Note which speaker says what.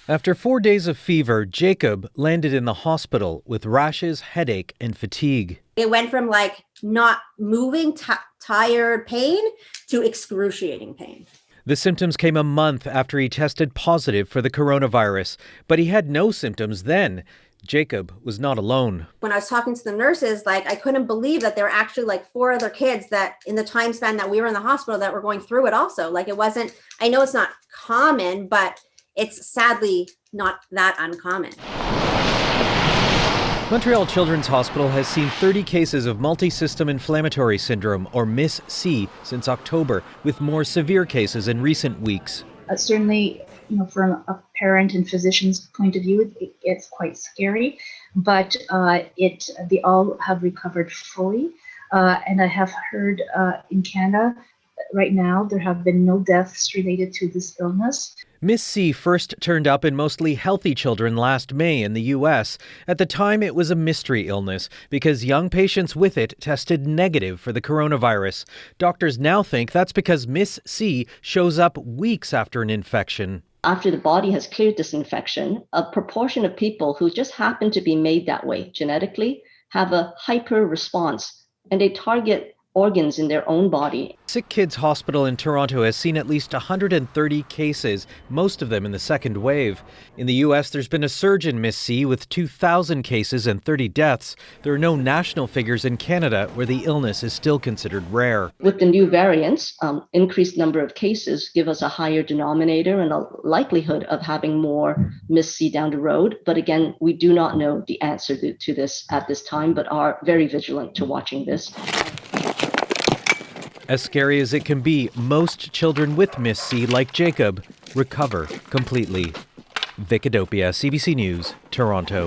Speaker 1: After 4 days of fever, Jacob landed in the hospital with rashes, headache, and fatigue.
Speaker 2: It went from not moving, tired pain to excruciating pain.
Speaker 1: The symptoms came a month after he tested positive for the coronavirus, but he had no symptoms then. Jacob was not alone.
Speaker 2: When I was talking to the nurses, I couldn't believe that there were actually 4 other kids that in the time span that we were in the hospital that were going through it also. It wasn't, I know it's not common, but it's sadly not that uncommon.
Speaker 1: Montreal Children's Hospital has seen 30 cases of multisystem inflammatory syndrome, or MIS-C, since October, with more severe cases in recent weeks.
Speaker 3: Certainly, from a parent and physician's point of view, it's quite scary, but they all have recovered fully. And I have heard in Canada right now there have been no deaths related to this illness.
Speaker 1: MIS-C first turned up in mostly healthy children last May in the U.S. At the time, it was a mystery illness because young patients with it tested negative for the coronavirus. Doctors now think that's because MIS-C shows up weeks after an infection.
Speaker 4: After the body has cleared this infection, a proportion of people who just happen to be made that way genetically have a hyper response, and they target organs in their own body.
Speaker 1: Sick Kids Hospital in Toronto has seen at least 130 cases, most of them in the second wave. In the U.S., there's been a surge in MIS-C with 2,000 cases and 30 deaths. There are no national figures in Canada where the illness is still considered rare.
Speaker 4: With the new variants, increased number of cases give us a higher denominator and a likelihood of having more MIS-C down the road. But again, we do not know the answer to this at this time, but are very vigilant to watching this.
Speaker 1: As scary as it can be, most children with MIS-C, like Jacob, recover completely. Vicadopia, CBC News, Toronto.